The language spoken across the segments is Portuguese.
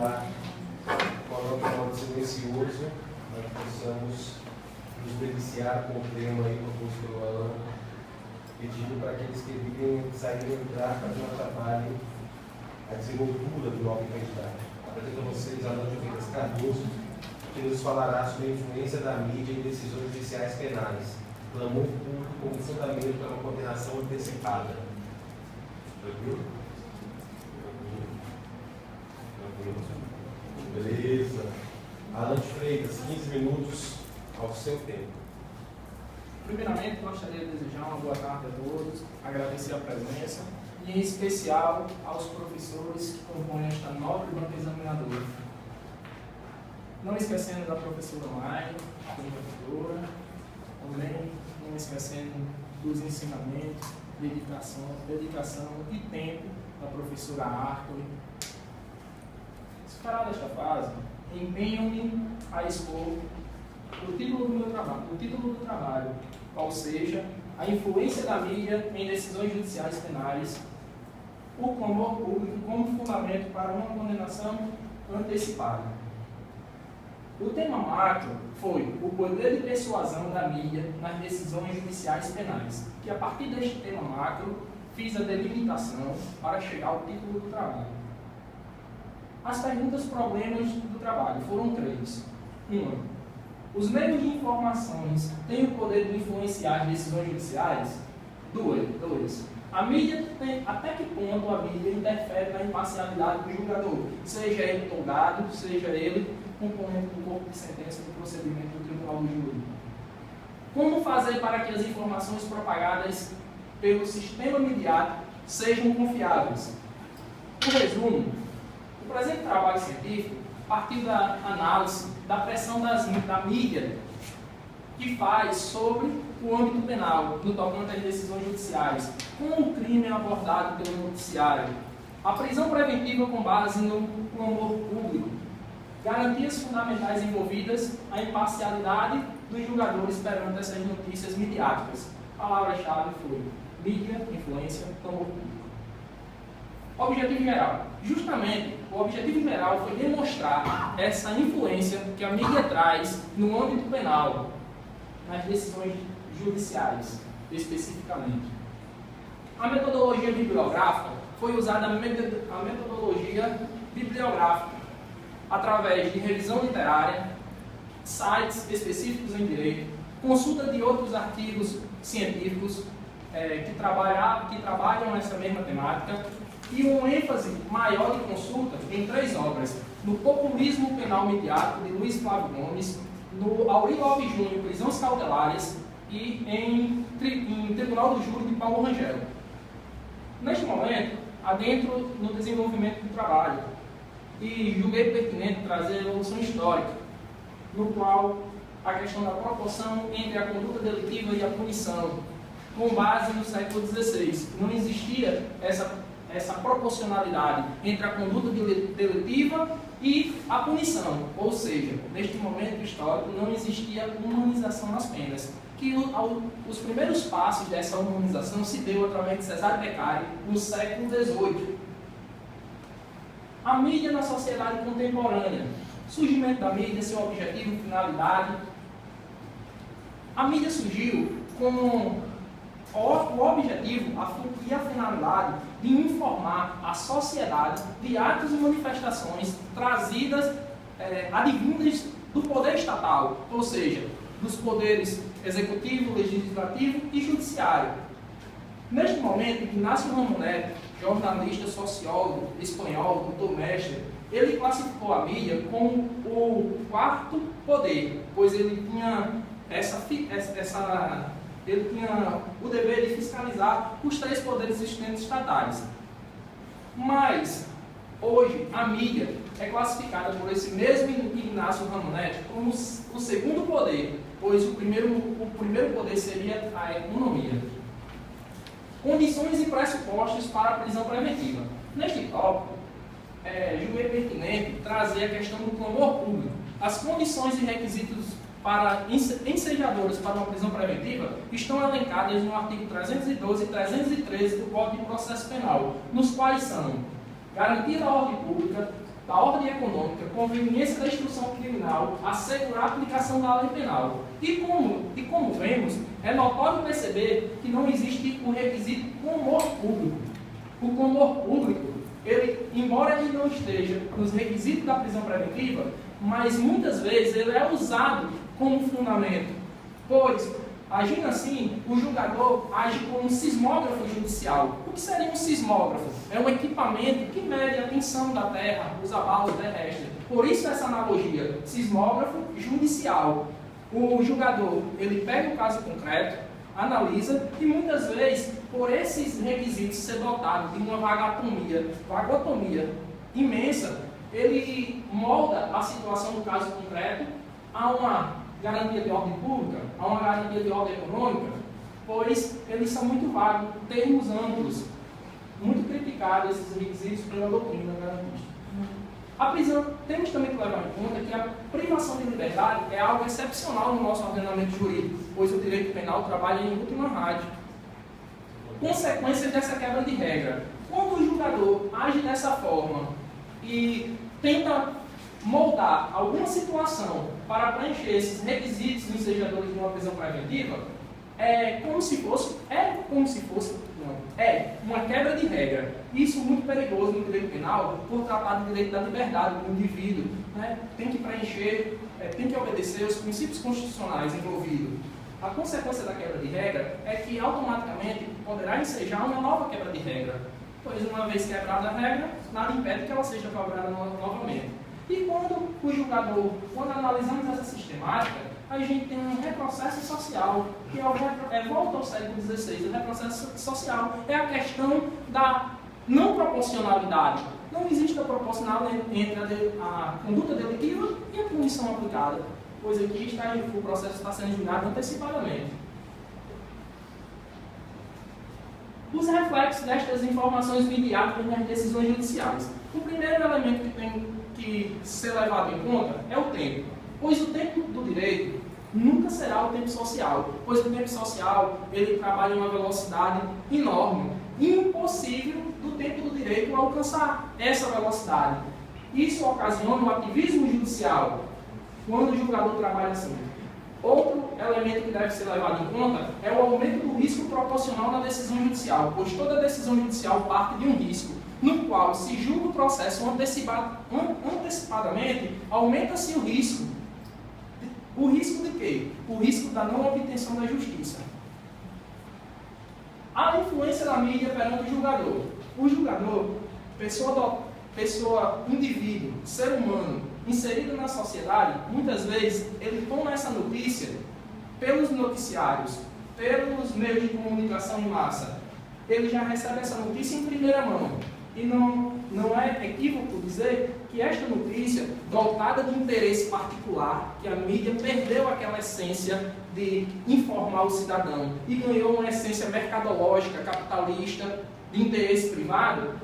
lá, coloque um modo silencioso, nós possamos nos deliciar com o tema aí, com o apóstolo Alan, pedindo para aqueles que vivem saírem entrar para que não atrapalhem a desenvoltura do novo candidato. Apresento a vocês Alan de Freitas Cardoso, que nos falará sobre a influência da mídia em decisões judiciais penais, clamor público como fundamento para uma condenação antecipada. Tranquilo? Beleza. Alan de Freitas, 15 minutos ao seu tempo. Primeiramente, gostaria de desejar uma boa tarde a todos, agradecer a presença e, em especial, aos professores que compõem esta nobre banca examinadora. Não esquecendo da professora online, a professora, também não esquecendo dos ensinamentos, dedicação e tempo da professora Arthur. Superada esta fase, empenho-me a expor o título do trabalho, ou seja, a influência da mídia em decisões judiciais penais, o clamor público como fundamento para uma condenação antecipada. O tema macro foi o poder de persuasão da mídia nas decisões judiciais penais, que a partir deste tema macro fiz a delimitação para chegar ao título do trabalho. As perguntas problemas do trabalho foram 3. 1. Os meios de informações têm o poder de influenciar as decisões judiciais? 2. A mídia até que ponto a mídia interfere na imparcialidade do julgador, seja ele tolgado, seja ele componente do corpo de sentença do procedimento do tribunal do júri? Como fazer para que as informações propagadas pelo sistema midiático sejam confiáveis? Por resumo, o presente trabalho científico partiu da análise da pressão da mídia que faz sobre o âmbito penal, no tocante às decisões judiciais, como o crime é abordado pelo noticiário, a prisão preventiva com base no clamor público, garantias fundamentais envolvidas, a imparcialidade dos julgadores perante essas notícias midiáticas. A palavra-chave foi mídia, influência, clamor público. Objetivo geral. Justamente, o objetivo geral foi demonstrar essa influência que a mídia traz no âmbito penal, nas decisões judiciais, especificamente. A metodologia bibliográfica foi usada a metodologia bibliográfica através de revisão literária, sites específicos em direito, consulta de outros artigos científicos que trabalham essa mesma temática, e um ênfase maior de consulta em 3 obras: no Populismo Penal Midiático, de Luiz Flávio Gomes, no Aurílio Alves Júnior, Prisões Cautelares, e em Tribunal do Júri, de Paulo Rangel. Neste momento, adentro no desenvolvimento do trabalho, e julguei pertinente trazer a evolução histórica, no qual a questão da proporção entre a conduta delitiva e a punição, com base no século XVI. Não existia essa proporcionalidade entre a conduta delitiva e a punição, ou seja, neste momento histórico não existia humanização nas penas, que os primeiros passos dessa humanização se deu através de Cesare Beccari no século XVIII. A mídia na sociedade contemporânea, surgimento da mídia, seu objetivo, finalidade. A mídia surgiu com o objetivo e a finalidade de informar a sociedade de atos e manifestações trazidas, advindas do poder estatal, ou seja, dos poderes executivo, legislativo e judiciário. Neste momento, Ignacio Ramonet, jornalista, sociólogo espanhol, doutor mestre, ele classificou a mídia como o 4º poder, pois ele tinha ele tinha o dever de fiscalizar os 3 poderes existentes estatais. Mas, hoje, a mídia é classificada por esse mesmo Ignacio Ramonet como o 2º poder, pois o primeiro poder seria a economia. Condições e pressupostos para a prisão preventiva. Neste tópico, julguei pertinente trazer a questão do clamor público. As condições e requisitos para ensejadores para uma prisão preventiva estão elencadas no artigo 312 e 313 do Código de Processo Penal, nos quais são garantia da ordem pública, da ordem econômica, conveniência da instrução criminal, assegurar a aplicação da lei penal. E como vemos, é notório perceber que não existe o requisito comor público. O comor público, ele, embora ele não esteja nos requisitos da prisão preventiva, mas muitas vezes ele é usado como fundamento, pois, agindo assim, o julgador age como um sismógrafo judicial. O que seria um sismógrafo? É um equipamento que mede a tensão da terra, os abalos terrestres. Por isso essa analogia, sismógrafo judicial. O julgador, ele pega o caso concreto, analisa e muitas vezes, por esses requisitos ser dotado de uma vagotomia imensa, ele molda a situação do caso concreto a uma garantia de ordem pública, a uma garantia de ordem econômica, pois eles são muito vagos, termos amplos, muito criticados esses requisitos pela doutrina garantista. A prisão, temos também que levar em conta que a privação de liberdade é algo excepcional no nosso ordenamento jurídico, pois o direito penal trabalha em última rádio. Consequências dessa quebra de regra. Quando o julgador age dessa forma e tenta moldar alguma situação para preencher esses requisitos ensejadores de uma prisão preventiva, é uma quebra de regra. Isso é muito perigoso no direito penal, por tratar do direito da liberdade do indivíduo. Né? Tem que preencher, tem que obedecer os princípios constitucionais envolvidos. A consequência da quebra de regra é que automaticamente poderá ensejar uma nova quebra de regra, pois uma vez quebrada a regra, nada impede que ela seja cobrada novamente. E quando analisamos essa sistemática, a gente tem um retrocesso social, que volta ao século XVI. O retrocesso social é a questão da não proporcionalidade. Não existe a proporcionalidade entre a conduta delitiva e a punição aplicada, pois aqui o processo está sendo julgado antecipadamente. Os reflexos destas informações midiáticas nas decisões judiciais. O primeiro elemento que tem que ser levado em conta é o tempo, pois o tempo do direito nunca será o tempo social, pois o tempo social ele trabalha em uma velocidade enorme, impossível do tempo do direito alcançar essa velocidade. Isso ocasiona o ativismo judicial, quando o julgador trabalha assim. Outro elemento que deve ser levado em conta é o aumento do risco proporcional na decisão judicial, pois toda decisão judicial parte de um risco, no qual se julga o processo antecipadamente, aumenta-se o risco. O risco de quê? O risco da não obtenção da justiça. A influência da mídia perante o julgador. O julgador, indivíduo, ser humano, inserido na sociedade, muitas vezes ele toma essa notícia pelos noticiários, pelos meios de comunicação em massa. Ele já recebe essa notícia em primeira mão. E não é equívoco dizer que esta notícia, dotada de interesse particular, que a mídia perdeu aquela essência de informar o cidadão e ganhou uma essência mercadológica, capitalista, de interesse privado,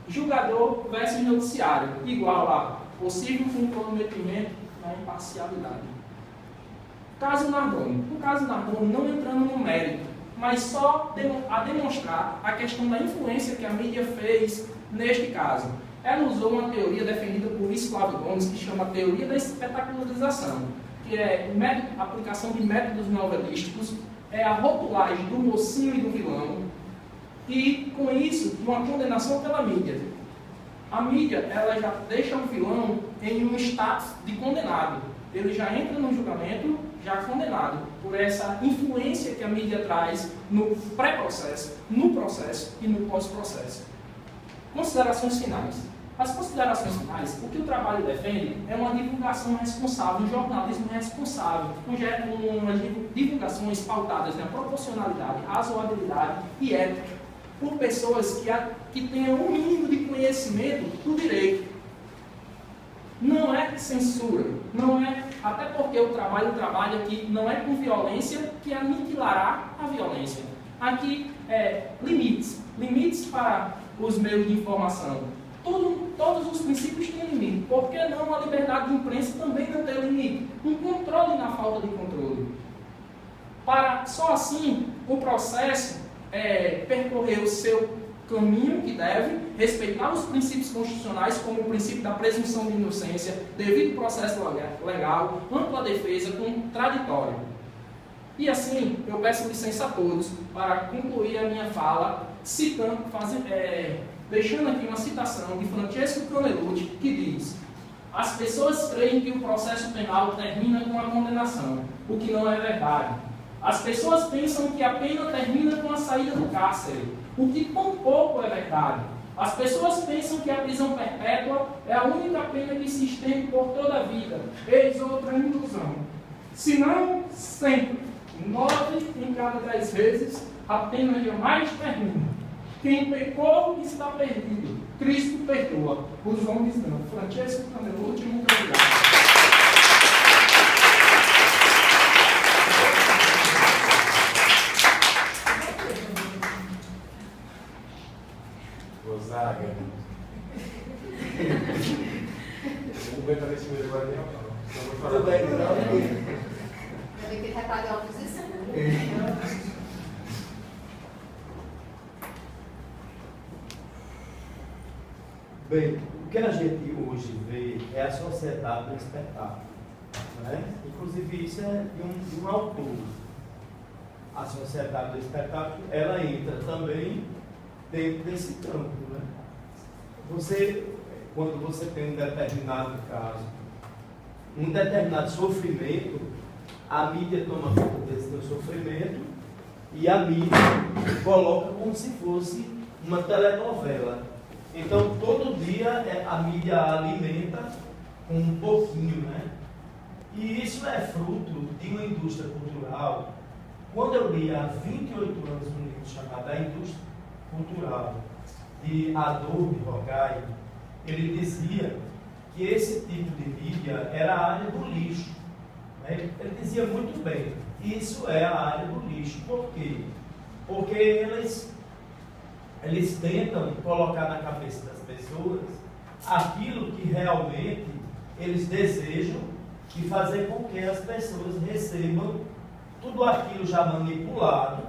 julgador versus noticiário, igual a possível comprometimento na imparcialidade. Caso Nardoni. O caso Nardoni, não entrando no mérito, mas só a demonstrar a questão da influência que a mídia fez neste caso. Ela usou uma teoria defendida por Luiz Flávio Gomes, que chama teoria da espetacularização, que é a aplicação de métodos novelísticos, é a rotulagem do mocinho e do vilão, e com isso, uma condenação pela mídia. A mídia, ela já deixa o vilão em um status de condenado. Ele já entra no julgamento já condenado por essa influência que a mídia traz no pré-processo, no processo e no pós-processo. Considerações finais. As considerações finais, o que o trabalho defende é uma divulgação responsável, um jornalismo responsável, umas divulgações pautadas na proporcionalidade, razoabilidade e ética, por pessoas que tenham um mínimo de conhecimento do direito. Não é censura, não é, até porque o trabalho aqui não é com violência que aniquilará a violência. Aqui é limites para os meios de informação. Todos os princípios têm limite. Por que não a liberdade de imprensa também não tem limite? Um controle na falta de controle. Só assim o processo percorrer o seu caminho que deve respeitar os princípios constitucionais, como o princípio da presunção de inocência, devido processo legal, ampla defesa, contraditório. E assim, eu peço licença a todos para concluir a minha fala, deixando aqui uma citação de Francesco Canelucci, que diz: as pessoas creem que o processo penal termina com a condenação, o que não é verdade. As pessoas pensam que a pena termina com a saída do cárcere, o que tampouco é verdade. As pessoas pensam que a prisão perpétua é a única pena que se estende por toda a vida. Eis outra ilusão. Se não, sempre, 9 em cada 10 vezes, a pena jamais termina. Quem pecou está perdido. Cristo perdoa. Os homens não. Francesco Canelucci, muito obrigado. Gonzaga. Eu não vou entrar nesse meio agora, não. Tudo bem, não. Eu tenho que repagar a posição. Bem, o que a gente hoje vê é a sociedade do espetáculo. Né? Inclusive, isso é de um autor. A sociedade do espetáculo, ela entra também dentro desse campo. Né? Quando você tem um determinado caso, um determinado sofrimento, a mídia toma conta desse teu sofrimento e a mídia coloca como se fosse uma telenovela. Então, todo dia a mídia alimenta com um pouquinho, né? E isso é fruto de uma indústria cultural. Quando eu li há 28 anos um livro chamado A Indústria Cultural, de Adorno Rogai, ele dizia que esse tipo de mídia era a área do lixo. Né? Ele dizia muito bem, isso é a área do lixo. Por quê? Porque eles tentam colocar na cabeça das pessoas aquilo que realmente eles desejam e fazer com que as pessoas recebam tudo aquilo já manipulado.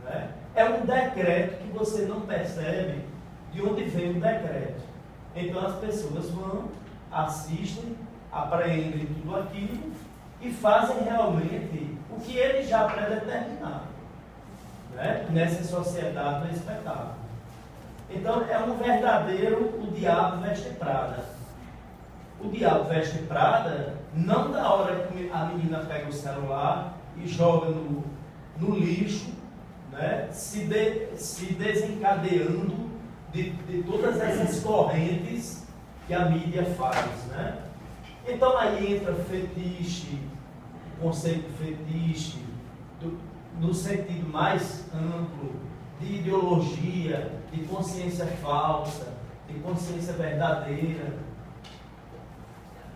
Né? É um decreto que você não percebe de onde vem o decreto. Então as pessoas vão, assistem, apreendem tudo aquilo e fazem realmente o que eles já predeterminaram, né? Nessa sociedade do espetáculo. Então é um verdadeiro o diabo veste Prada. O diabo veste Prada não da hora que a menina pega o celular e joga no lixo, né? Se desencadeando de todas essas correntes que a mídia faz, né? Então aí entra fetiche, o conceito fetiche, no sentido mais amplo, de ideologia, de consciência falsa, de consciência verdadeira.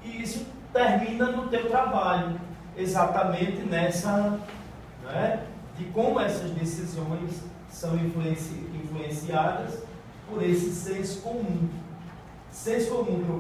E isso termina no teu trabalho, exatamente nessa, né, de como essas decisões são influenciadas por esse senso comum. Senso comum